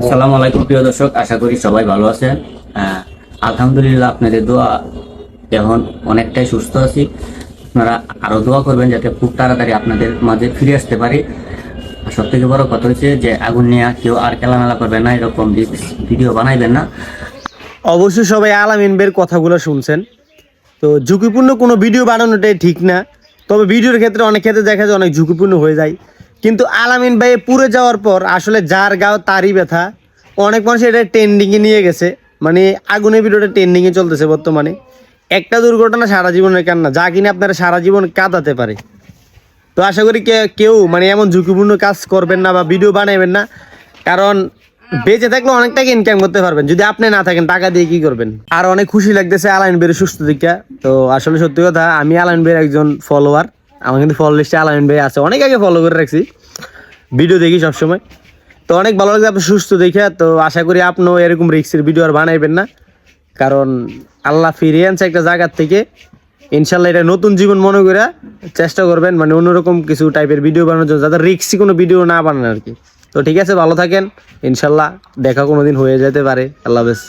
আসসালামু আলাইকুম প্রিয় দর্শক, আশা করি সবাই ভালো আছেন। আলহামদুলিল্লাহ, আপনাদের দোয়া এখন অনেকটাই সুস্থ আছি। আপনারা আরো দোয়া করবেন যাতে খুব তাড়াতাড়ি আপনাদের মাঝে ফিরে আসতে পারি। আর সব থেকে বড় কথা হচ্ছে যে আগুন নিয়ে কেউ আর খেলামেলা করবেন না, এরকম ভিডিও বানাইবেন না। অবশ্যই সবাই আলামিন ভাইয়ের কথাগুলো শুনছেন। তো ঝুঁকিপূর্ণ কোনো ভিডিও বানানোটাই ঠিক না, তবে ভিডিওর ক্ষেত্রে অনেক ক্ষেত্রে দেখা যায় অনেক ঝুঁকিপূর্ণ হয়ে যায়। কিন্তু আলামিন ভাই পুড়ে যাওয়ার পর আসলে যার গাও তারই ব্যথা। অনেক মানুষ এটা ট্রেন্ডিংয়ে নিয়ে গেছে, মানে আগুনের ভিডিওটা ট্রেন্ডিংয়ে চলতেছে বর্তমানে। একটা দুর্ঘটনা সারা জীবনের কান্না, যা কিনা আপনারা সারা জীবন কাঁদাতে পারে। তো আশা করি কেউ মানে এমন ঝুঁকিপূর্ণ কাজ করবেন না বা ভিডিও বানাবেন না, কারণ বেঁচে থাকলে অনেক টাকা ইনকাম করতে পারবেন, যদি আপনি না থাকেন টাকা দিয়ে কি করবেন। আর অনেক খুশি লাগতেছে আলামিন ভাইয়ের সুস্থ দিকটা। তো আসলে সত্যি কথা, আমি আলামিন ভাইয়ের একজন ফলোয়ার। আমার কিন্তু ফলো লিস্টে আলামিন ভাই আছে, অনেক আগে ফলো করে রাখছি, ভিডিও দেখি সবসময়। তো অনেক ভালো লাগছে আপনি সুস্থ দেখে। তো আশা করি আপনিও এরকম রিক্সের ভিডিও আর বানাইবেন না, কারণ আল্লাহ ফিরিয়ে আনছে একটা জায়গার থেকে। ইনশাল্লাহ এটা নতুন জীবন মনে করে চেষ্টা করবেন, মানে অন্যরকম কিছু টাইপের ভিডিও বানানোর জন্য, যাতে রিক্সি কোনো ভিডিও না বানান আর কি। তো ঠিক আছে, ভালো থাকেন, ইনশাল্লাহ দেখা কোনোদিন হয়ে যেতে পারে। আল্লাহ হাফেজ।